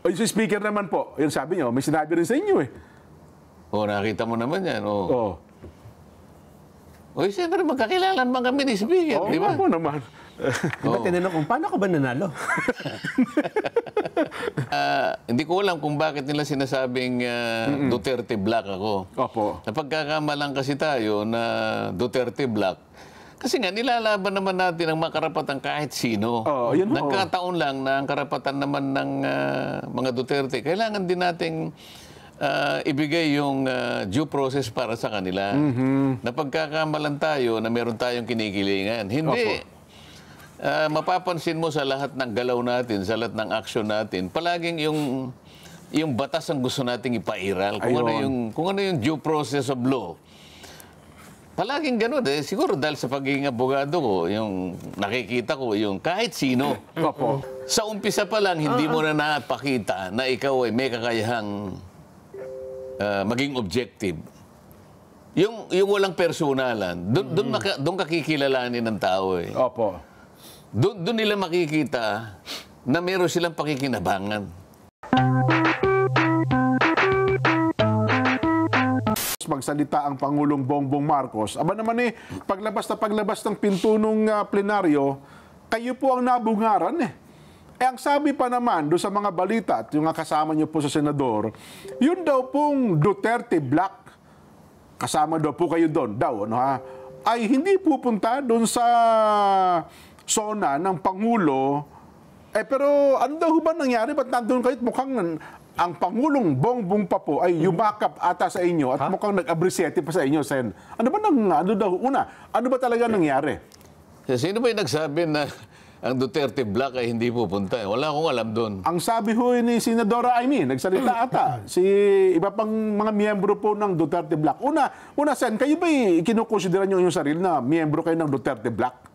Ay, si speaker naman po, yung sabi niyo, may sinabi rin sa inyo eh. Nakita mo naman yan. Oo. Siyempre, magkakilala naman kami ni speaker, di ba? Oo naman. Diba tinanong kung paano ka ba nanalo? Hindi ko alam kung bakit nila sinasabing Duterte Black ako. Opo. Napagkakamalang kasi tayo na Duterte Black. Kasi nga, nilalaban naman natin ang mga karapatan kahit sino. Yun ho. Nagkataon lang na ang karapatan naman ng mga Duterte, kailangan din nating ibigay yung due process para sa kanila. Napagkakamalan tayo na meron tayong kinikilingan. Hindi. Mapapansin mo sa lahat ng galaw natin, sa lahat ng action natin, palaging yung batas ang gusto nating ipairal. Kung ano yung due process of law. Palaging gano'n eh. Siguro dahil sa pagiging abogado ko, yung nakikita ko, yung kahit sino. Opo. Sa umpisa pa lang, hindi mo na napakita na ikaw ay may kakayahang maging objective. Yung walang personalan, doon kakikilalanin ng tao eh. Opo. Doon nila makikita na meron silang pakikinabangan. Magsalita ang Pangulong Bongbong Marcos. Aba naman eh, paglabas ng pinto ng plenaryo, kayo po ang nabungaran eh. Ang sabi pa naman doon sa mga balita at yung kasama niyo po sa senador, yun daw pong Duterte Black, kasama daw po kayo doon, ay hindi pupunta doon sa sona ng Pangulo. Pero ano daw ba nangyari? Ba't nandun kayo? Mukhang ang Pangulong Bongbong pa po ay yumakap ata sa inyo at mukhang nag-abrisyete pa sa inyo, Sen. Ano ba talaga nangyari? Sino ba yung nagsabi na ang Duterte Black ay hindi pupunta? Wala akong alam doon. Ang sabi ho ni Senadora Amy, nagsalita ata, iba pang mga miyembro po ng Duterte Black. Una, Sen, kayo ba kinukonsidera nyo yung sarili na miyembro kayo ng Duterte Black?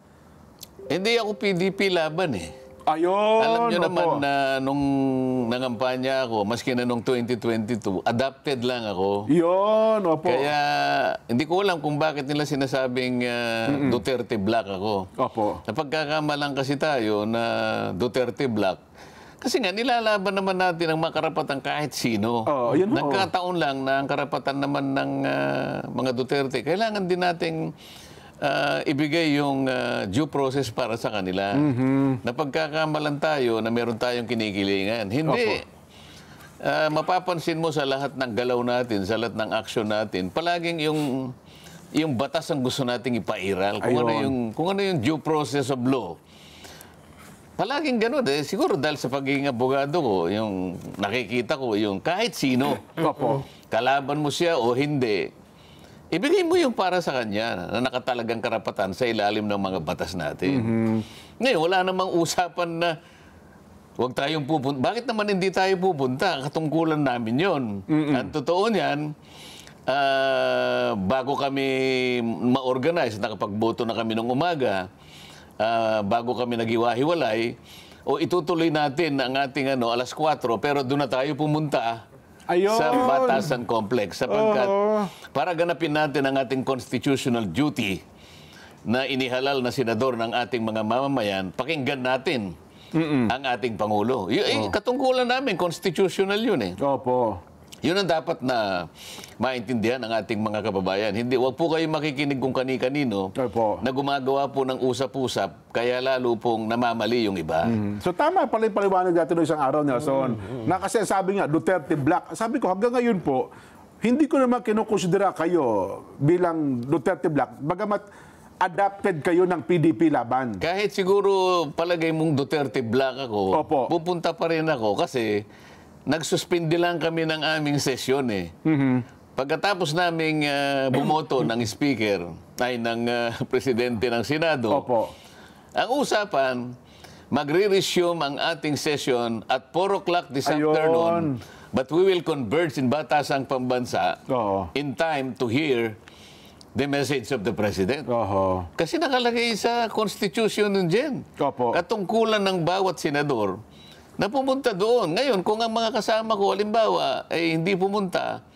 Hindi ako PDP laban eh. Ayun, alam nyo naman na nung nangampanya ako, maski na nung 2022, adopted lang ako. Yun, opo. Kaya hindi ko alam kung bakit nila sinasabing Duterte Black ako. Opo. Napagkakamalang kasi tayo na Duterte Black. Kasi nga, nilalaban naman natin ang mga karapatan kahit sino. Yun Nagkataon lang na ang karapatan naman ng mga Duterte, kailangan din nating ibigay yung due process para sa kanila. Napagkakamalan tayo na meron tayong kinikilingan. Hindi. Mapapansin mo sa lahat ng galaw natin, sa lahat ng action natin, palaging yung batas ang gusto nating ipairal. Kung ano yung due process of law. Palaging gano'n eh. Siguro dahil sa pagiging abogado ko, yung nakikita ko, yung kahit sino. Opo. Kalaban mo siya o hindi, ibigay mo yung para sa kanya na nakatalagang karapatan sa ilalim ng mga batas natin. Ngayon, wala namang usapan na huwag tayong pupunta. Bakit naman hindi tayo pupunta? Katungkulan namin yon. Ang totoo niyan, bago kami ma-organize, nakapagboto na kami ng umaga, bago kami naghiwa-hiwalay, o itutuloy natin ang ating alas 4, pero doon na tayo pumunta sa Batasan Complex. Sapagkat para ganapin natin ang ating constitutional duty na inihalal na senador ng ating mga mamamayan, pakinggan natin ang ating Pangulo. Katungkulan namin, constitutional yun eh. Opo. Yun ang dapat na maintindihan ng ating mga kababayan. Hindi, wag po kayo makikinig kung kani-kanino na gumagawa po ng usap-usap, kaya lalo pong namamali yung iba. So tama pala yung paliwanag natin noong isang araw, Nelson, na kasi sabi nga, Duterte Black. Sabi ko, hanggang ngayon po, hindi ko naman kinukonsidera kayo bilang Duterte Black, bagamat adapted kayo ng PDP laban. Kahit siguro palagay mong Duterte Black ako, pupunta pa rin ako kasi nagsuspindi lang kami ng aming sesyon eh. Pagkatapos naming bumoto ng speaker, ng presidente ng Senado, ang usapan, magre-resume ang ating session at 4 o'clock this afternoon. But we will converge in Batasang Pambansa in time to hear the message of the President. Kasi nakalagay sa Constitution nun dyan. Katungkulan ng bawat senador na pumunta doon. Ngayon, kung ang mga kasama ko, halimbawa, ay hindi pumunta,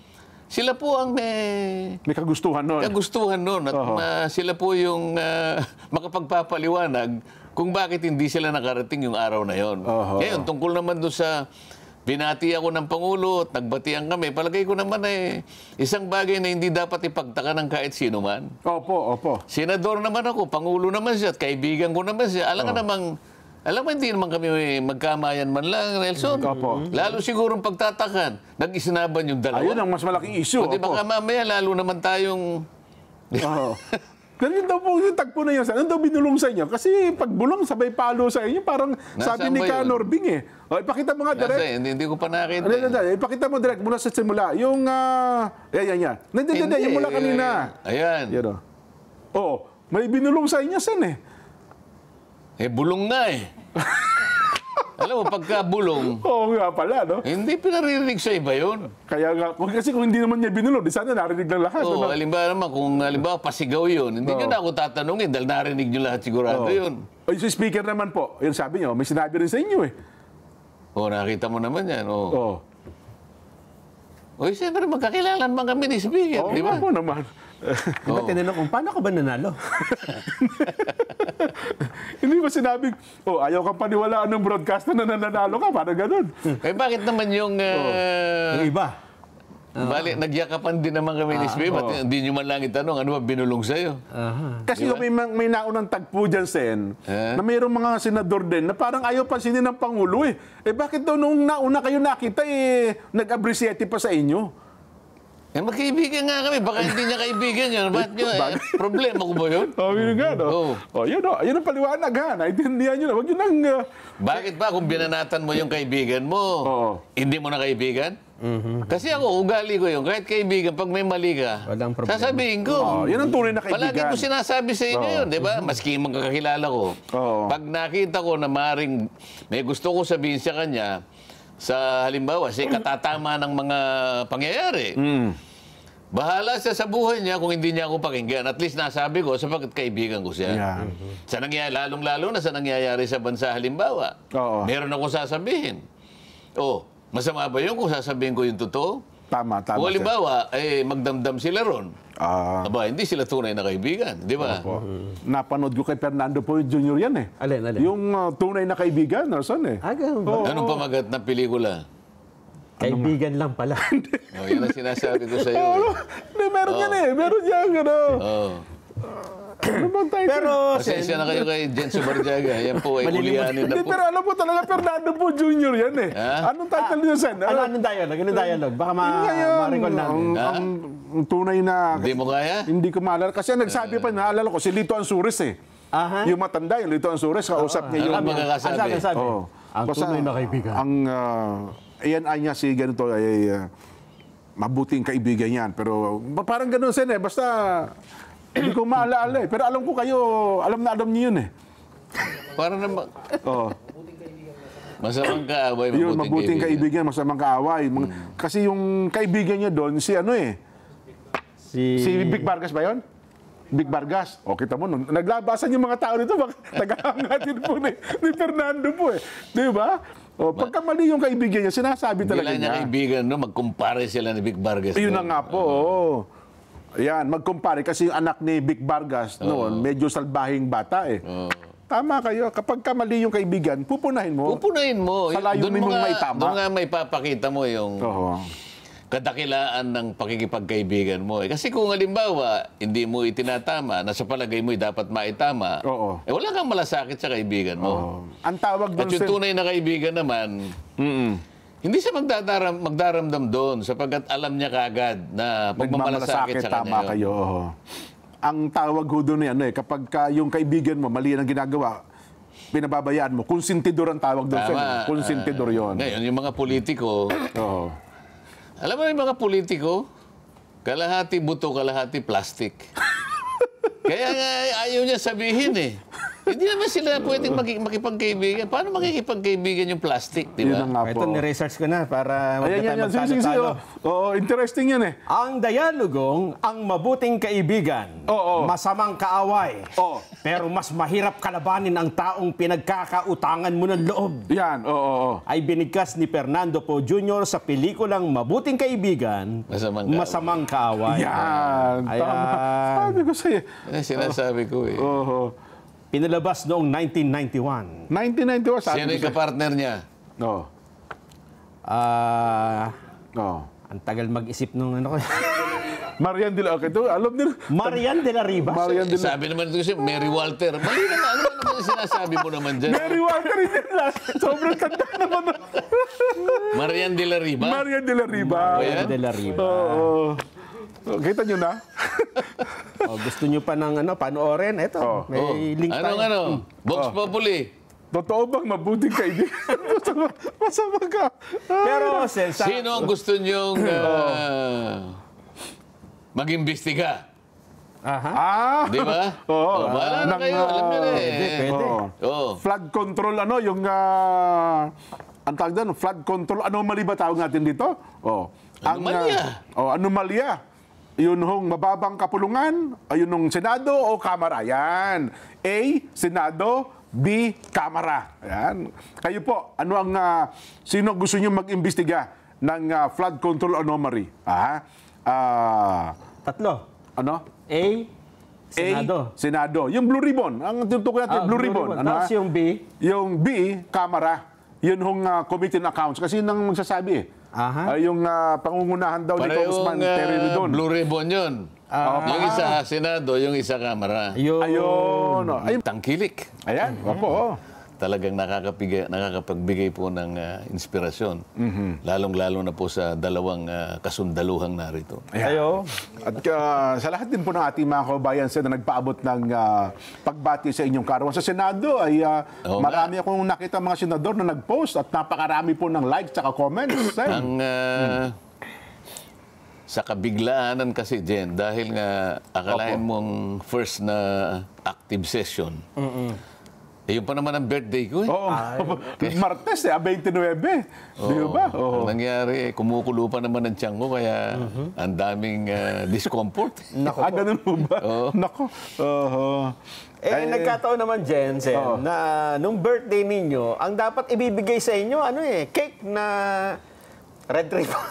sila po ang may kagustuhan nun. Kagustuhan nun. At sila po yung makapagpapaliwanag kung bakit hindi sila nakarating yung araw na yon. Ngayon, tungkol naman doon sa binati ako ng Pangulo at nagbatian kami. Palagay ko naman isang bagay na hindi dapat ipagtaka ng kahit sino man. Opo. Senador naman ako, Pangulo naman siya, at kaibigan ko naman siya. Alam mo, hindi naman kami magkamayan man lang, Nelson. Opo. Lalo sigurong pagtatakan, nag-isinaban yung dalawa. Ayun ang mas malaking issue. O di baka mamaya, lalo naman tayong... Oo. Pero yun daw po, yung tagpo na yun, ano daw binulong sa inyo? Kasi pag bulong, sabay palo sa inyo, parang sabi ni Kanor Bing eh. O, ipakita mo nga direct. Hindi ko pa nakita. Ipakita mo direct mula sa simula. Yung, yan. Hindi, yung mula kanina. Ayan. Yan o. Oo, may binulong sa inyo, Sen eh. Bulong nga eh. Alam mo, pagka bulong, Oo nga pala, no? hindi pinaririnig sa iba yun. Kaya nga, kasi kung hindi naman niya binulong, di sana narinig ng lahat. Oo, halimbawa naman, kung halimbawa pasigaw yun, hindi nyo na ako tatanungin dahil narinig nyo lahat sigurado yun. O yung speaker naman po, yun sabi niyo, may sinabi rin sa inyo eh. Oo, nakita mo naman yan. Oo. O, siyempre magkakilala naman kami ni speaker, Oo di ba? nga po naman. Diba tinanong kung paano ka ba nanalo? Hindi ba sinabing, ayaw kang paniwalaan ng broadcaster na nananalo ka, parang ganun. Bakit naman yung... Yung iba. Bali, nagyakapan din naman kami ni speaker. Ba't hindi nyo man lang itanong, ano ba binulong sa'yo? Kasi yung may naunang tagpo dyan, Sen, na mayroong mga senador din na parang ayaw pansinin ng Pangulo eh. Bakit daw nung nauna kayo nakita nag-appreciate pa sa inyo? Magkaibigan nga kami. Baka hindi niya kaibigan yun. Ba't nyo? Problema ko ba yun? Yun nga, no? Yun ang paliwanag, ha? Naintindihan nyo na. Huwag yun ang... Bakit ba kung binanatan mo yung kaibigan mo, hindi mo na kaibigan? Kasi ako, ugali ko yun. Kahit kaibigan, pag may mali ka, sasabihin ko. Yan ang tunay na kaibigan. Palagi ko sinasabi sa inyo yun, di ba? Maski magkakilala ko. Pag nakita ko na maring may gusto ko sabihin sa kanya, sa halimbawa, sa katatama ng mga pangyayari, bahala siya sa buhay niya kung hindi niya ako pakinggan. At least nasabi ko sapagkat kaibigan ko siya. Sa nangyayari, lalong-lalo na sa nangyayari sa bansa halimbawa. Meron akong sasabihin. Masama ba yun kung sasabihin ko yung totoo? Tama. Kung halimbawa, magdamdam sila ron. Hindi sila tunay na kaibigan, di ba? Napanood ko kay Fernando Poe Jr. yan eh. Alin? Yung tunay na kaibigan, Son eh. Ganun ba? Anong pamagat ng pelikula? Kaibigan lang pala. Yan ang sinasabi ko sa iyo. Meron yan eh. Meron yan, Ano bang title? Pero, Pasensya na kayo kay Jen Subarjaga. Yan po ay kulianin na po. Pero alam mo talaga, Fernando Poe Jr. yan eh. Anong title niya, Sen? Anong dialogue? Anong dialogue? Baka ma-recall namin. Ang tunay na... Hindi mo kaya? Hindi ko maalala. Kasi nagsabi pa, naalala ko, si Lito Ansures eh. Yung matanda, yung Lito Ansures, kausap niya yung... Ano magkakasabi? Ang tunay na kaibigan. Ayan niya si ganito ay mabuting kaibigan yan. Pero parang ganun, Sen eh. Basta... Hindi ko maalaala eh. Pero alam ko kayo, alam niyo yun eh. Para naman... Masamang kaaway, yun, mabuting kaibigan, masamang kaaway. Kasi yung kaibigan niya doon, si Si Vic Vargas ba yun? Vic Vargas. Kita mo, naglabasan yung mga tao dito, tagahangatin po ni Fernando po eh. Di ba? Pagka mali yung kaibigan niya, sinasabi talaga niya. Hindi lang niya kaibigan, magkumpare sila ni Vic Vargas. Yun na nga po, Ayan, magkumpare kasi yung anak ni Vic Vargas noon, medyo salbahing bata eh. Tama kayo, kapag mali yung kaibigan, pupunahin mo. Sa layo mong maitama. Doon nga may papakita mo yung kadakilaan ng pakikipagkaibigan mo. Kasi kung halimbawa, hindi mo itinatama, na sa palagay mo dapat maitama, wala kang malasakit sa kaibigan mo. Ang tawag doon... At yung tunay na kaibigan naman, hindi siya magdaramdam doon sapagkat alam niya kagad na pagmamalasakit sa kanya. Tama kayo. Ang tawag ho doon kapag yung kaibigan mo, mali ang ginagawa, pinababayaan mo. Konsentidor ang tawag doon. Konsentidor yun. Ngayon, yung mga politiko, alam mo yung mga politiko, kalahati buto, kalahati plastic. Kaya nga ayaw niya sabihin eh. Hindi naman sila pwedeng makipagkaibigan. Paano makikipagkaibigan yung plastic, di ba? Ito, ni-research ko na para wag na tayo magtalo-talo. Interesting yan eh. Ang dialogong, ang mabuting kaibigan, masamang kaaway, pero mas mahirap kalabanin ang taong pinagkakautangan mo ng loob. Yan, ay binigkas ni Fernando Poe Jr. sa pelikulang Mabuting Kaibigan, Masamang Kaaway. Yan. Sabi ko sa'yo. Sinasabi ko eh. Pinalabas noong 1991. 1991, sabi Sino yung kapartner niya? Ang tagal mag-isip nung ano ko. Marian de la... Okay, ito, alam nila. Marian de la Ribas. Marian de la... Sabi naman ito kasi, Mary Walter. Mali naman, ano naman sinasabi mo naman dyan? Mary Walter, hindi na. Sobrang tanda naman. Marian de la Riva? Marian de la Riva. Marian de la Riva. Oo. Kita nyo na? Gusto nyo pa ng panoorin? Ito, may link tayo. Ano? Vox Populi. Totoo bang mabuting kaibigan? Masama ka. Pero, Sino ang gusto nyong mag-imbestiga? Di ba? Bahala na kayo. Alam nyo na Pwede. Flood control, yung... ang tawag doon, flood control, anomaly ba tawag natin dito? Anomalya. Anomalya. Yun hong mababang kapulungan, ayun hong Senado o Kamara. Yan. A, Senado, B, Kamara. Yan. Kayo po, sino gusto nyo mag-imbestiga ng flood control anomaly? Tatlo. Ano? A, Senado. A, Senado. Yung Blue Ribbon. Ang tinutukoy natin, Blue Ribbon. Tapos yung B? Yung B, Kamara. Yun hong Committee on Accounts. Kasi nang magsasabi yung pangungunahan daw ni Congressman Terry Ridon. Blue Ribbon yun. Yung isa Senado, yung isa Kamara. Ayun. Tangkilik. Ayan. Opo. Talagang nakakapagbigay po ng inspirasyon. Lalong-lalo na po sa dalawang kasundaluhang narito. Ayo. At sa lahat din po ng ating mga kababayan na nagpaabot ng pagbati sa inyong karawan. Sa Senado ay marami akong nakita mga senador na nag-post at napakarami po ng likes at comments. Sa kabiglaan kasi, Jen, dahil nga akalain mong first na active session, yun pa naman ang birthday ko eh. Martes 29. Di ba? Ang nangyari, kumukulo pa naman ang tiyan ko, kaya ang daming discomfort. Ganun po ba? Nako. Nagkataon naman, Jensen, na nung birthday ninyo, ang dapat ibibigay sa inyo, cake na red ribbon.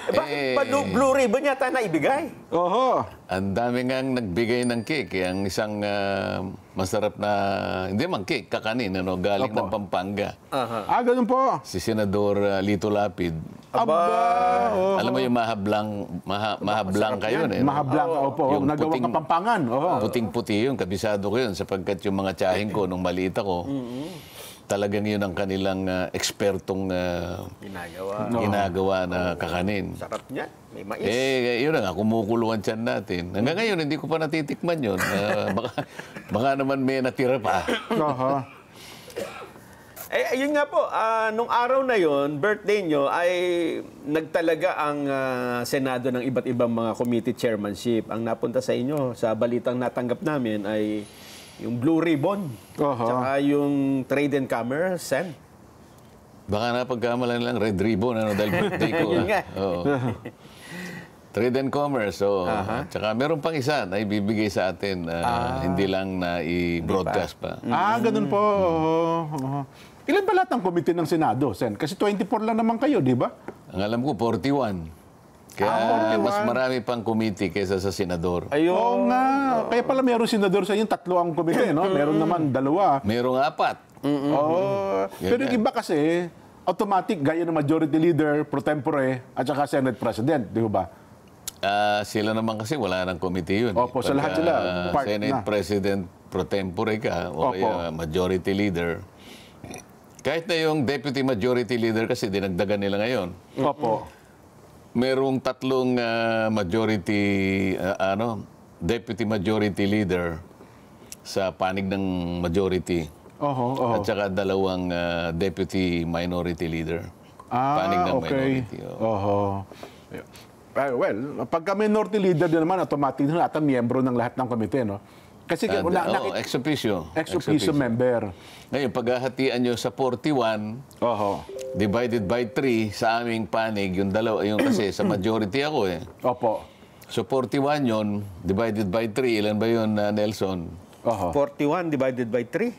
Bakit ba blue ribbon yata na ibigay? Ang dami nga nagbigay ng cake. Ang isang masarap na, hindi man cake, kakanin, galing ng Pampanga. Ganun po. Si Senador Lito Lapid. Alam mo yung mahablang kayo. Mahablang, opo. Yung nagawang Kapampangan. Puting-puti yun, kabisado ko yun, sapagkat yung mga tsahin ko nung maliit ako, talagang yun ang kanilang ekspertong ginagawa na kakanin. Sarap niya. May mais. Yun na nga, kumukuluan tiyan natin. Hanggang ngayon, hindi ko pa natitikman yun. Baka naman may natira pa. Yun nga po, nung araw na yun, birthday nyo, ay nagtalaga ang Senado ng iba't ibang mga committee chairmanship. Ang napunta sa inyo, sa balitang natanggap namin, ay yung Blue Ribbon, tsaka yung Trade and Commerce, Sen. Baka napagkamalan lang Red Ribbon, dahil birthday ko. Yun nga. Trade and Commerce, tsaka meron pang isa na ibibigay sa atin, hindi lang na i-broadcast pa. Ganun po. Ilan ba lahat ng komite ng Senado, Sen? Kasi 24 lang naman kayo, di ba? Ang alam ko, 41. Kaya mas marami pang committee kaysa sa senador. Oo nga. Kaya pala meron senador sa inyo, 3 ang komite, no? Meron naman 2. Merong 4. Pero yung iba kasi, automatic, gaya ng majority leader, pro tempore, at saka Senate President, di ba? Sila naman kasi wala ng committee yun. Opo, sa lahat sila. Senate President pro tempore ka, o kaya majority leader. Kahit na yung deputy majority leader kasi dinagdagan nila ngayon. Opo. Merong 3 majority, deputy majority leader sa panig ng majority. At saka 2 deputy minority leader. Panig ng minority. Well, pagka minority leader din naman, automatic na lahat ang miyembro ng lahat ng komite, no? Kasi ex officio. Ex officio member. Ngayon, paghahatian nyo sa 41, divided by 3 sa aming panig, yung kasi sa majority ako eh. Opo. So 41 yun, divided by 3, ilan ba yun, Nelson? 41 divided by 3?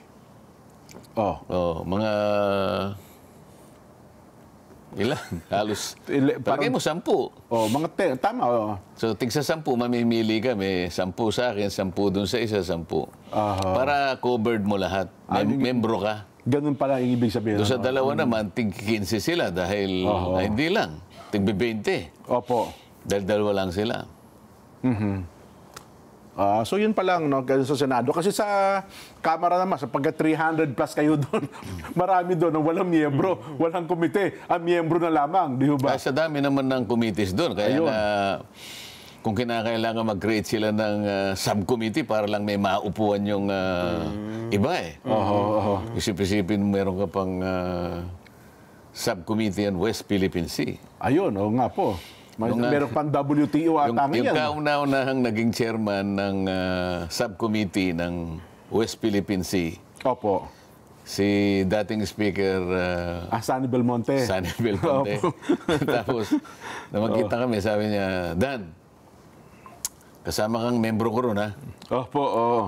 Mga... Ilan? Halos. Palagay mo 10. Mga 10. Tama. So, tigsa 10, mamimili kami. 10 sa akin, 10 dun sa isa, 10. Para covered mo lahat. Membro ka. Ganun pala ang ibig sabihin. Doon sa dalawa naman, tig-15 sila dahil hindi lang. Tig-20. Opo. Dahil dalawa lang sila. So yun pa lang, no, sa Senado. Kasi sa Kamara naman, sapagkat 300 plus kayo doon, marami doon ang walang miyembro, walang komite. Ang miyembro na lamang, di ba? Kaya sa dami naman ng committees doon. Kaya na, kung kinakailangan mag-create sila ng subcommittee para lang may maupuan yung iba eh. Isip-isipin meron ka pang subcommittee on West Philippine Sea. Ayun, oo nga po. Meron pang WTO ata ngayon. Yung kauna-unahang naging chairman ng subcommittee ng West Philippine Sea. Opo. Si dating speaker Sunny Belmonte. Sunny Belmonte. Tapos, na magkita kami, sabi niya, Dan, kasama kang membro ko ron, ha? Opo, oo.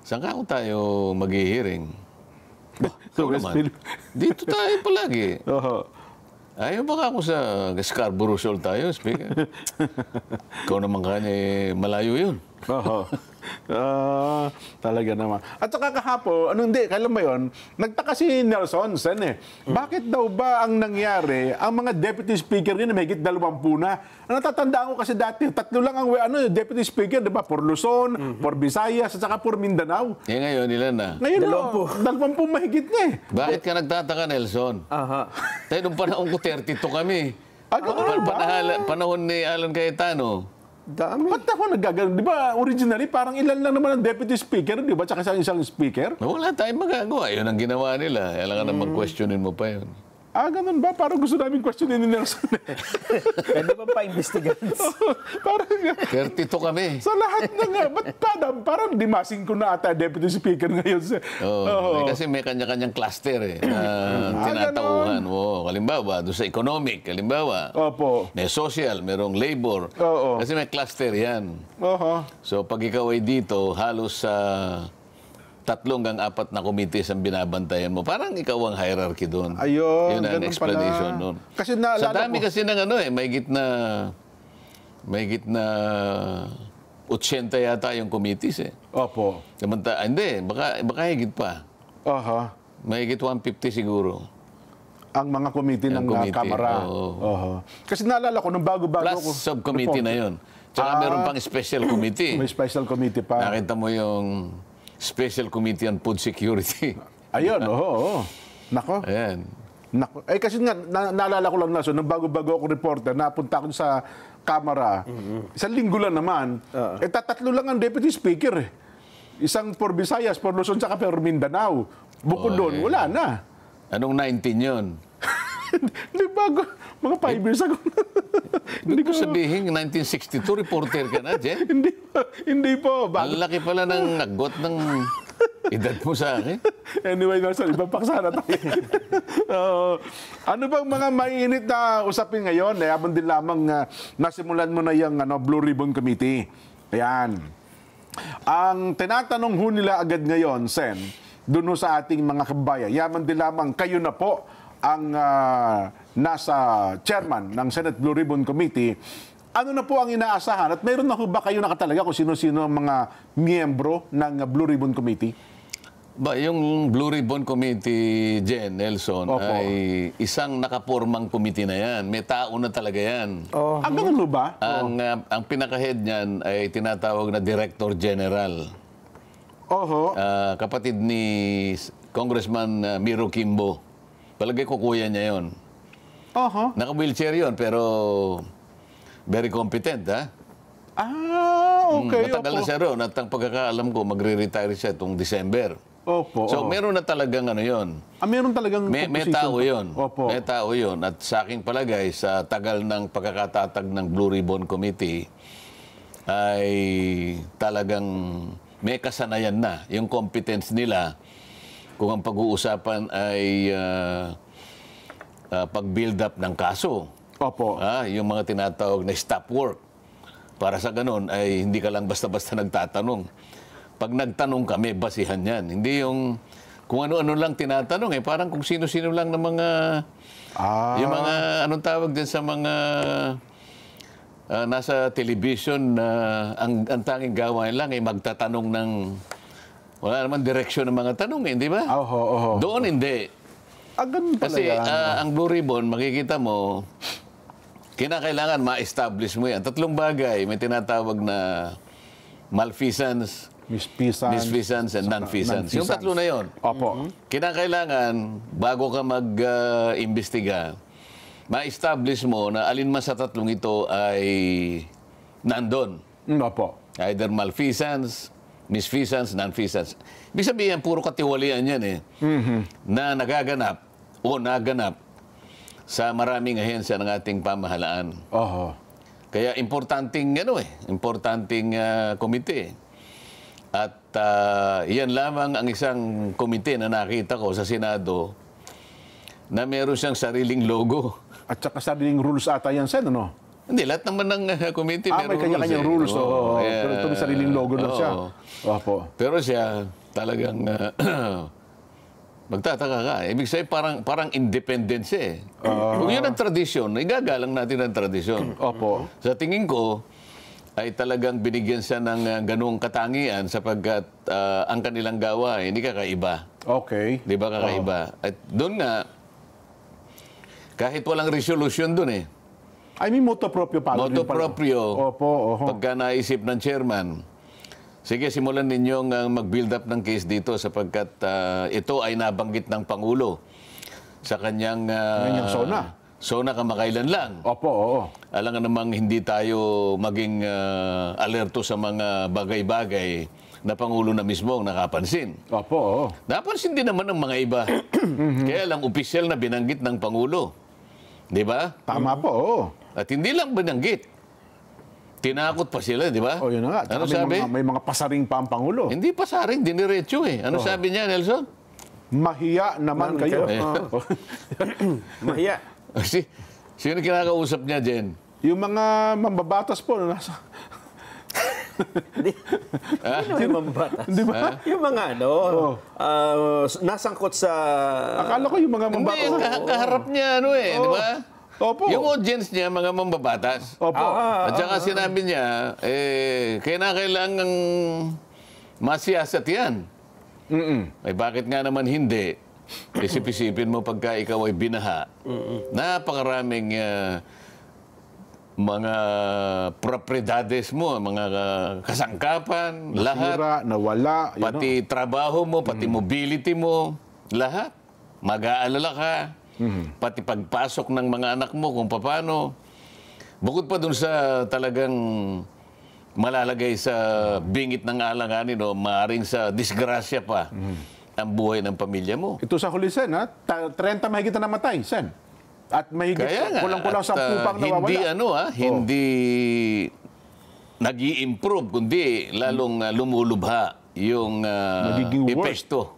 Saan ka tayo mag-hearing? So, Dito tayo palagi. Oo. Ayaw baka ako sa Scarborough Shoal tayo, speaker. Ikaw naman kanya, malayo yun. Oo. Talaga naman. At saka kahapon, kailan ba yun? Nagtaka si Nelson Sen eh. Bakit daw ba ang nangyari, ang mga deputy speaker nila may higit 20 na? Natatandaan ko kasi dati, 3 lang ang deputy speaker, di ba? For Luzon, for Visayas, at saka for Mindanao. Ngayon, ilan na? Ngayon, 20 mahigit na eh. Bakit ka nagtataka, Nelson? Tayo nung panahon ko, 32 kami. Panahon ni Alan Cayetano. Dami. Ba't ako nagagano? Di ba, originally, parang ilan lang naman ang deputy speaker, di ba? Tsaka isang speaker. Wala tayong magagawa. Yun ang ginawa nila. Kailangan naman questionin mo pa yun. Ganun ba? Parang gusto namin questionin ni Nelson. Pwede ba pa-investigan? Parang 32 kami. sa lahat na nga. Ba't parang dimasing ko na ata deputy speaker ngayon. Kasi may kanya-kanyang cluster eh. Tinatauhan. Halimbawa, doon sa economic. Halimbawa, may social, merong labor. Kasi may cluster yan. So pag ikaw ay dito, halos sa 3 hanggang 4 na committees ang binabantayan mo. Parang ikaw ang hierarchy doon. Ayun, yun ang explanation doon. Kasi naalala sa dami ko, kasi ng may gitna 80 yata yung committees eh. Opo. Hindi, baka higit pa. Mahigit 150 siguro. Ang mga committee ng Kamara. Kasi naalala ko, nung bago-bago ko. Plus subcommittee na yun. Tsaka meron pang special committee. May special committee pa. Nakita mo yung Special Committee on Food Security. Ayun, Nako. Ayan. Nako. Kasi nga, naalala ko lang na, so, nung bago-bago ako reporter, napunta ako sa Kamara. Isang linggo lang naman. 3 lang ang deputy speaker eh. Isang for Visayas, for Luzon, saka for Mindanao. Bukod doon, wala na. Anong 19 yun? Hindi bago. Mga 5 years ago. Hindi ko sabihin, 1962, reporter ka na, Jen. Hindi po. Ang laki pala ng nagot ng edad mo sa akin. Anyway, Nelson, ibang paksa na tayo. Ano bang mga mainit na usapin ngayon? Habang din lamang nasimulan mo na yung Blue Ribbon Committee. Ayan. Ang tinatanong ho nila agad ngayon, Sen, dun sa ating mga kabayan, yaman din lamang kayo na po ang nasa chairman ng Senate Blue Ribbon Committee. Ano na po ang inaasahan? At mayroon na ba kayo nakatalaga kung sino-sino ang mga miyembro ng Blue Ribbon Committee? Yung Blue Ribbon Committee, Jen, Nelson, ay isang nakapormang committee na yan. May tao na talaga yan. Ang ganun ba? Ang pinaka-head niyan ay tinatawag na Director General. Kapatid ni Congressman Miro Kimbo. Palagay ko kuya niya yun. Naka-wheelchair yun, pero very competent, ha? Okay. Matagal na siya roon at ang pagkakaalam ko, magre-retire siya itong December. So, meron na talagang yun. Meron talagang may tao yun. Opo. May tao yun. At sa aking palagay, sa tagal ng pagkakatatag ng Blue Ribbon Committee, ay talagang may kasanayan na. Yung competence nila, kung ang pag-uusapan ay pag-build up ng kaso. Yung mga tinatawag na stop work. Para sa ganun, ay hindi ka lang basta-basta nagtatanong. Pag nagtanong kami, basihan yan. Hindi yung kung ano-ano lang tinatanong. Parang kung sino-sino lang ng mga yung mga, anong tawag din sa mga nasa television na ang tanging gawain lang ay magtatanong ng Wala naman direksyon ng mga tanong, hindi ba? Doon hindi. Ganun pala Kasi yan. ang Blue Ribbon, makikita mo, kinakailangan ma-establish mo yan. Tatlong bagay, may tinatawag na malfeasance, misfeasance, and non-feasance. Yung tatlo na yon. Opo. Kinakailangan, bago ka mag-imbestiga, ma-establish mo na alin man sa tatlong ito ay nandun. Opo. Either malfeasance, misfeasance, non-feasance. Ibig sabihin, puro katiwalian yan eh. Na nagaganap o naganap sa maraming ahensya ng ating pamahalaan. Kaya importanteng komite. At yan lamang ang isang komite na nakita ko sa Senado na meron siyang sariling logo. At saka sariling rules ata yan, Sen, ano? Hindi, lahat naman ng komite meron may kanya-kanyang rules. Pero ito may sariling logo na siya. Opo. Pero siya talagang magtataka ka. Ibig sabihin parang independent siya eh. Kung yun ang tradisyon, igagalang natin ang tradisyon. Opo. Sa tingin ko, ay talagang binigyan siya ng ganung katangian sapagkat ang kanilang gawa hindi kakaiba. Okay. Di ba kakaiba? At doon nga, kahit walang resolution doon eh. I mean, moto proprio pa. Moto proprio. Opo. Pagka naisip ng chairman, sige, simulan ninyong mag-build up ng case dito sapagkat ito ay nabanggit ng Pangulo sa kanyang SONA kamakailan lang. Opo. Alam nga namang hindi tayo maging alerto sa mga bagay-bagay na Pangulo na mismo ang nakapansin. Opo. Napansin din naman ng mga iba. Kaya lang opisyal na binanggit ng Pangulo. Di ba? Tama po. At hindi lang binanggit. Tinakot pa sila, di ba? Yun na nga. Ano sabi? May mga pasaring pa ang Pangulo. Hindi pasaring, diniretso eh. Ano sabi niya, Nelson? Mahiya naman kayo. Mahiya. Sino kinakausap niya, Jen? Yung mga mambabatas po na nasa... Sino yung mambatas? Di ba? Yung mga nasangkot sa... Akala ko yung mga mambabatas. Hindi, kaharap niya, di ba? Opo. Yung audience niya, mga mambabatas. Opo. At saka sinabi niya, kailangan masiyasat yan. Ay bakit nga naman hindi? Isip-isipin mo pagka ikaw ay binaha. Napakaraming mga propriedades mo, mga kasangkapan, lahat. Nawala. Pati trabaho mo, pati mobility mo, lahat. Mag-aalala ka. Pati pagpasok ng mga anak mo kung paano. Bukod pa dun sa talagang malalagay sa bingit ng alanganin o maaring sa disgrasya pa ang buhay ng pamilya mo. Ito sa huli, Sen, 30 mahigit na namatay, Sen. At mahigit, kulang-kulang 10 pang nawawala. Hindi nag-i-improve, kundi lalong lumulubha yung epekto.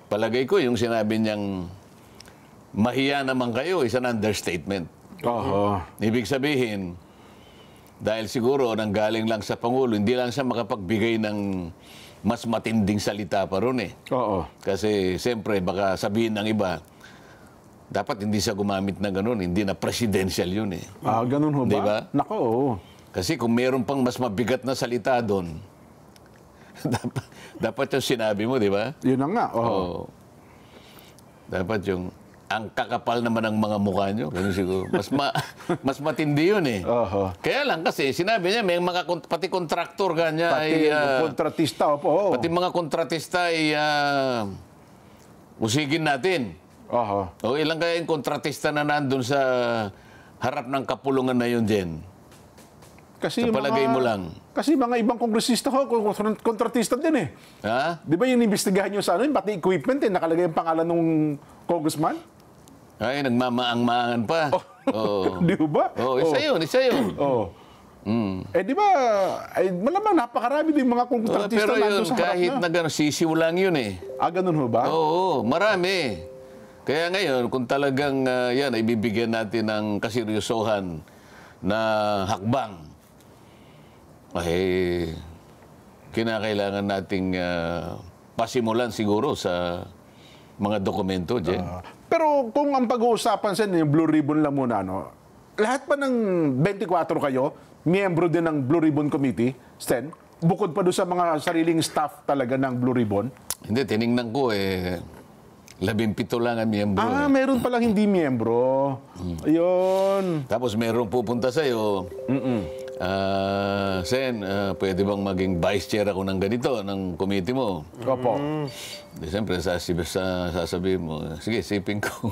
Palagay ko, yung sinabi niyang mahiya naman kayo, is an understatement. Ibig sabihin, dahil siguro nanggaling lang sa Pangulo, hindi lang siya makapagbigay ng mas matinding salita pa ron eh. Kasi siyempre, baka sabihin ng iba, dapat hindi siya gumamit na gano'n, hindi na presidential yun eh. Ganun ho ba? Diba? Nako, Kasi kung meron pang mas mabigat na salita doon, dapat yung sinabi mo, di ba? Yun na nga. Dapat yung, ang kakapal naman ng mga mukha nyo. Ganun siguro. Mas matindi yun eh. Kaya lang kasi, sinabi niya, may mga, pati kontraktor kanya pati kontratista, pati mga kontratista ay usigin natin. Ilang kaya yung kontratista na nandun sa harap ng kapulungan na yun, Jen? Kasi sa palagay mo lang. Kasi mga ibang kongresista kontratista din eh. Di ba yung investigahan nyo sa pati equipment nakalagay yung pangalan ng congressman? Ay, nagmamaang-maangan pa. Di ba? Isa yun. Di ba, malamang napakarami din mga kontratista pero yun, nandun sa harap kahit na sisiw lang yun eh. Ganun ho ba? Oo, marami. Kaya ngayon, kung talagang yan, ay bibigyan natin ng kaseryosohan na hakbang, ay kinakailangan nating pasimulan siguro sa mga dokumento, Jen. Pero kung ang pag-uusapan sa yung Blue Ribbon lang muna, lahat pa ng 24 kayo, miyembro din ng Blue Ribbon Committee, Sten? Bukod pa doon sa mga sariling staff talaga ng Blue Ribbon? Hindi, tiningnan ko 17 lang ang miyembro. Meron palang hindi miyembro. Ayun. Tapos meron pupunta sa'yo. Sen, pwede bang maging vice chair ako ng ganito, ng committee mo? Opo. Di, siyempre, sasabihin mo, sige, sipin ko.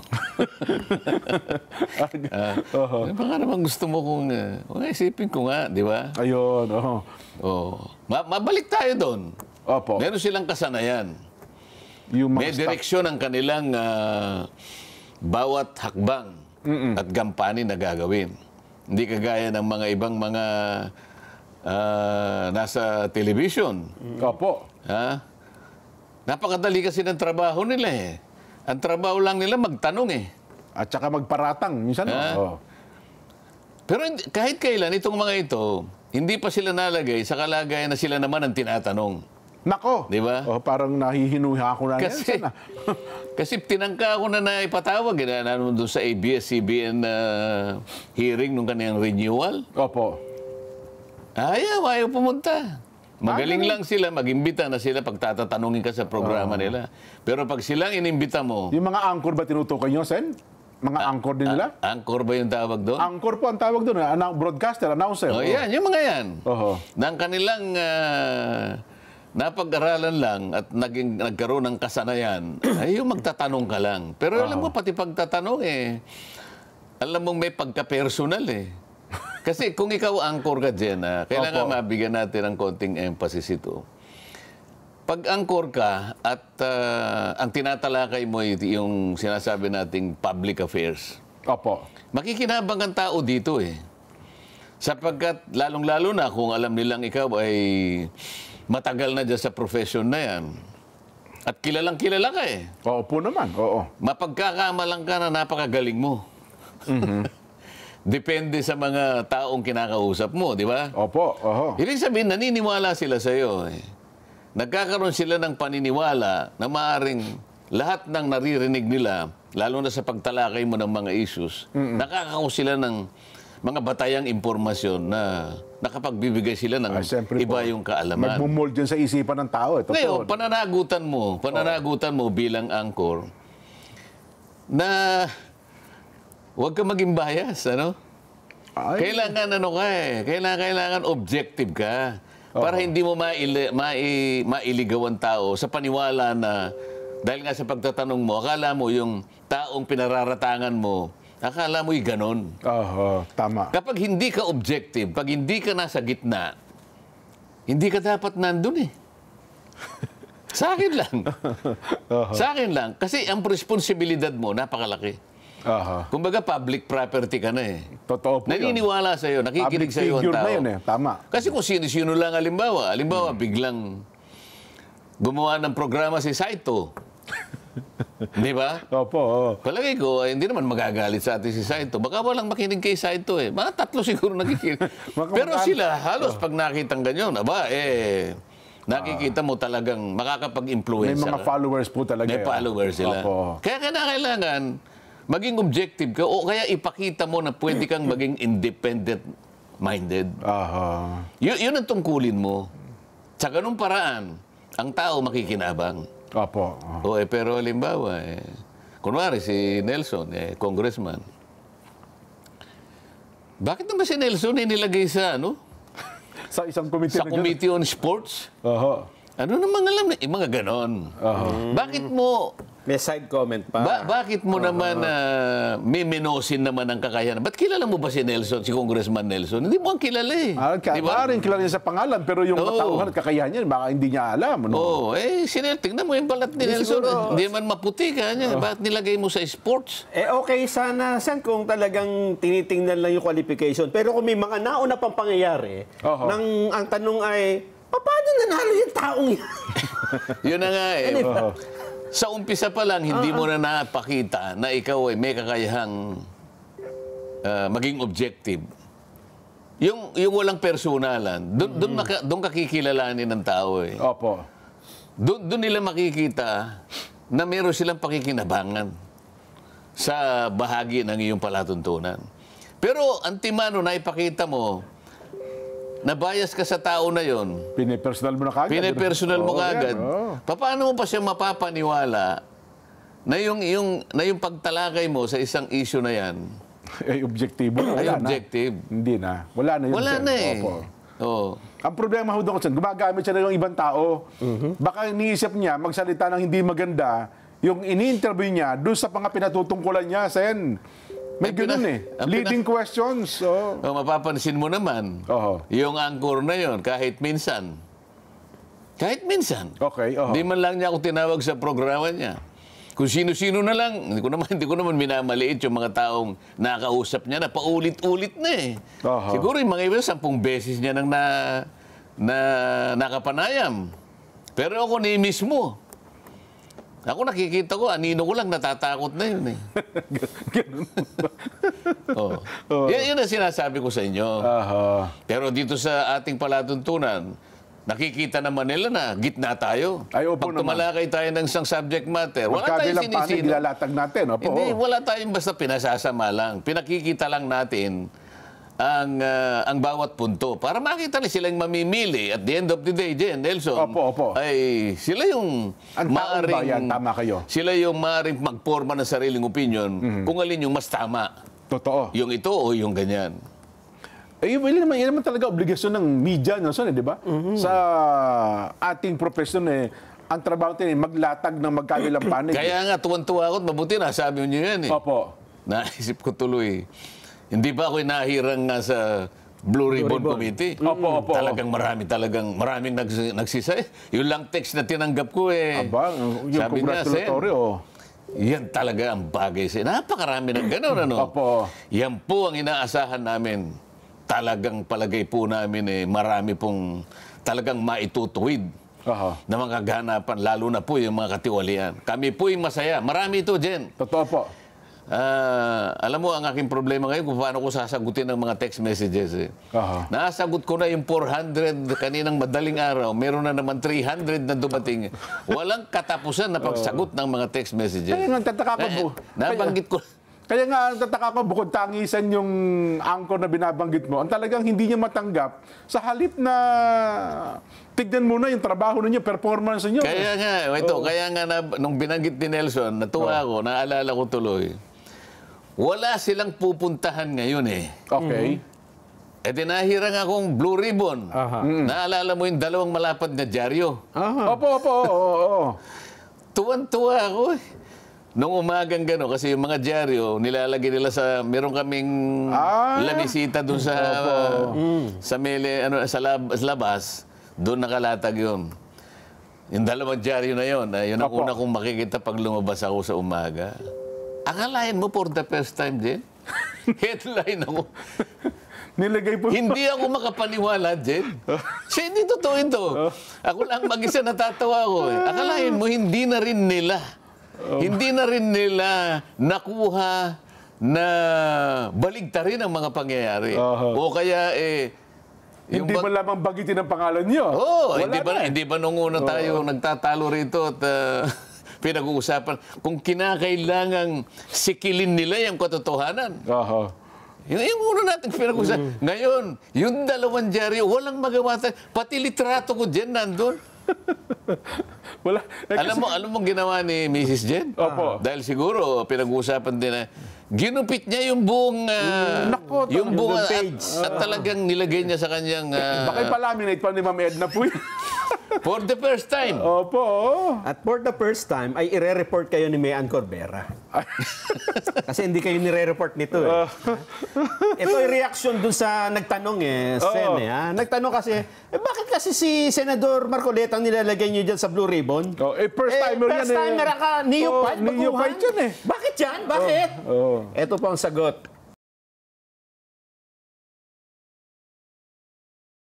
Baka naman gusto mo kung, sipin ko nga, di ba? Ayun. Mabalik tayo doon. Opo. Meron silang kasanayan. Yung May direksyon ang kanilang bawat hakbang at gampanin na gagawin. Hindi kagaya ng mga ibang mga nasa television. Opo. Napakadali kasi ng trabaho nila eh. Ang trabaho lang nila magtanong eh. At saka magparatang. Minsan, Pero kahit kailan, itong mga ito, hindi pa sila nalagay sa kalagayan na sila naman ang tinatanong. Nako. Di ba? Parang nahihinuha ko na Kasi, yan. kasi tinangka ko na ipatawag. Doon sa ABS-CBN hearing nung kaniyang renewal. Opo. Ayaw pumunta. Magaling lang sila, mag-imbita na sila pag tatatanungin ka sa programa nila. Pero pag silang inimbita mo... Yung mga anchor ba tinutukoy nyo, Sen? Mga anchor din nila? Anchor ba yung tawag doon? Anchor po ang tawag doon. Broadcaster, announcer. Yan, yung mga yan. Oho. Nang kanilang napag-aralan lang at nagkaroon ng kasanayan, ay yung magtatanong ka lang. Pero alam mo, pati pagtatanong alam mong may pagka-personal Kasi kung ikaw anchor ka dyan, kailangan mabigyan natin ng konting emphasis ito. Pag anchor ka at ang tinatalakay mo yung sinasabi nating public affairs, Opo. makikinabang ang tao dito Sapagkat lalong-lalo na kung alam nilang ikaw ay matagal na dyan sa profession na yan. At kilalang-kilala ka Opo naman, oo. Mapagkakamalang ka na napakagaling mo. Depende sa mga taong kinakausap mo, di ba? Opo, Ibig sabihin, naniniwala sila sa iyo. Nagkakaroon sila ng paniniwala na maaaring lahat ng naririnig nila, lalo na sa pagtalakay mo ng mga issues, nakakakuha sila ng mga batayang impormasyon na nakapagbibigay sila ng iba yung kaalaman. Magmumold dyan sa isipan ng tao. Ngayon, pananagutan mo bilang anchor na huwag ka maging bias, Kailangan kailangan objective ka para hindi mo mailigaw ang tao sa paniwala na dahil nga sa pagtatanong mo, akala mo yung taong pinararatangan mo, akala mo'y ganon. Tama. Kapag hindi ka objective, pag hindi ka nasa gitna, hindi ka dapat nandun Sa akin lang. Sa akin lang. Kasi ang responsibilidad mo, napakalaki. Kumbaga, public property ka na Totoo po naniniwala sa'yo, nakikinig sa'yo ang tao. Na yun Tama. Kasi kung sino-sino lang halimbawa, biglang gumawa ng programa si Saito. Di ba? Opo. Palagay ko, hindi naman magagalit sa atin si Saito. Baka walang makinig kay Saito Mga 3 siguro nakikinig. Pero sila, halos pag nakitang ganyan, nakikita mo talagang makakapag-influence. May mga followers po talaga. May followers sila. Kaya kailangan maging objective ka o kaya ipakita mo na pwede kang maging independent-minded. Yun ang tungkulin mo. Sa ganung paraan, ang tao makikinabang. Opo. Pero halimbawa, kunwari si Nelson, congressman. Bakit naman si Nelson nilagay sa sa isang committee sa Committee on Sports? Ano naman alam na? Mga ganon. Bakit mo... May side comment pa. Bakit mo naman miminosin naman ang kakayahan? Ba't kilala mo ba si Nelson, si Congressman Nelson? Hindi mo ang kilala Diba? Kilala niya sa pangalan, pero yung katauhan at kakayahan niya, baka hindi niya alam. Tingnan mo yung balat ni Nelson. Hindi man maputi ka niya. Bakit nilagay mo sa sports? Okay sana, Sen, kung talagang tinitingnan lang yung qualification. Pero kung may mga nauna pang pangyayari, ang tanong ay, paano nanalo yung taong yan? Yun na nga Sa umpisa pa lang, hindi mo na napakita na ikaw ay may kakayahang maging objective. Yung walang personalan, doon kakikilalanin ng tao Opo. Doon nila makikita na meron silang pakikinabangan sa bahagi ng iyong palatuntunan. Pero antimano na ipakita mo, nabayas ka sa tao na yon, Pinipersonal mo na kagad. pinipersonal mo Oo, kagad, yan, oo. paano mo pa siya mapapaniwala na yung pagtalakay mo sa isang issue na yan Ay, objektibo. ay Wala na. objective? Hindi na. Wala na yun. Wala sir. na eh. Opo. Oo. Ang problema ho doon, sir, gumagamit siya ng ibang tao. Baka iniisip niya, magsalita ng hindi maganda, yung ini-interview niya, doon sa mga pinatutungkulan niya, Sen. May Ay, ganun Leading questions. Oh. Mapapansin mo naman, Oho. yung anchor na yon kahit minsan. Kahit minsan. Okay, oho. Hindi man lang niya ako tinawag sa programa niya. Kung sino-sino na lang, hindi ko naman minamaliit yung mga taong nakausap niya na paulit-ulit na eh. Aha. Siguro yung mga iba 10 beses niya nang nakapanayam. Pero ako ni mismo. Ako nakikita ko, anino ko lang natatakot na yun eh. Ganun. Oh. Yan ang sinasabi ko sa inyo. Aha. Pero dito sa ating palatuntunan, nakikita naman nila na gitna tayo. Ay, opo Pag tumalakay tayo ng isang subject matter, wala tayong Magkabilang panig, sinisino. nilalatag natin. Opo. Hindi, wala tayong basta pinasasama lang. Pinakikita lang natin ang bawat punto para makita na silang mamimili at the end of the day, Jen, Nelson. Opo. Ay sila yung Ang taong bayan, tama kayo. Sila yung maaaring magporma ng sariling opinion kung alin yung mas tama. Totoo. Yung ito o yung ganyan. Eh, yun naman talaga obligasyon ng media, no, son, di ba? Sa ating profesyon, ang trabaho natin maglatag ng magkabilang panig. Kaya nga, tuwan-tuwa ako at mabuti nasabi niyo yan eh. Opo. Naisip ko tuloy. Hindi ba ako'y nahirang nga sa Blue Ribbon Committee? Opo. Maraming nagsisay. Yung lang text na tinanggap ko eh. Aba, yung sabi niya, congratulatory, yan talaga ang bagay. Napakarami ng gano'n, ano? Opo. Yan po ang inaasahan namin. Talagang palagay po namin marami pong talagang maitutuwid Aha. na mga ganapan, lalo na po yung mga katiwalian. Kami po yung masaya. Marami ito, Jen. Totoo po. Alam mo, ang aking problema ngayon kung paano ko sasagutin ng mga text messages. Aha. Nasagot ko na yung 400 kaninang madaling araw. Meron na naman 300 na dumating. Walang katapusan na pagsagot ng mga text messages. Kaya nga, tataka ko. Nabanggit ko. Kaya nga, tataka ko, bukod tangisan yung angkor na binabanggit mo, ang talagang hindi niya matanggap sa halip na tignan mo na yung trabaho ninyo, performance ninyo. Kaya nga, nung binanggit ni Nelson, natuwa ako, naalala ko tuloy. Wala silang pupuntahan ngayon eh. Okay. Nahirang akong Blue Ribbon. Naalala mo yung 2 malapad na dyaryo? Opo. Oo. Tuwan-tuwa ako eh. Nung umagang gano'n, kasi yung mga dyaryo, nilalagay nila sa, meron kaming lamisita doon sa labas, doon nakalatag yun. Yung 2 dyaryo na yun, yun ang una kong makikita pag lumabas ako sa umaga. Akalain mo for the first time, Jen? Headline ako. Nilagay po. Hindi ako makapaniwala, Jen. Siya, hindi totoo ito. Ako lang mag-isa natatawa ako eh. Akalain mo, hindi na rin nila nakuha na baligtarin ang mga pangyayari. O kaya Hindi ba lamang bagitin ang pangalan nyo? Hindi ba nung una tayo nagtatalo rito at pinag-uusapan kung kinakailangang sikilin nila yung katotohanan. Yung una natin pinag-uusapan. Ngayon, yung 2 dyaryo, walang magawa tayo. Pati litrato ko dyan nandun. Wala. Alam mo ginawa ni Mrs. Jen? Opo. Dahil siguro pinag-uusapan din na ginupit niya yung buong page. At talagang nilagay niya sa kanyang Bakit palaminate pa ni Ma'am Edna po yun? for the first time. Opo. At for the first time, ay ire-report kayo ni Mayan Corbera. Kasi hindi kayo nire-report nito eh. Ito ay reaction dun sa nagtanong Sen Nagtanong kasi, bakit kasi si Senador Marcoleta ang nilalagay niyo dyan sa Blue Ribbon? First timer yan First timer ka, neophyte, neophyte yan eh. Bakit yan? Bakit? Ito po ang sagot.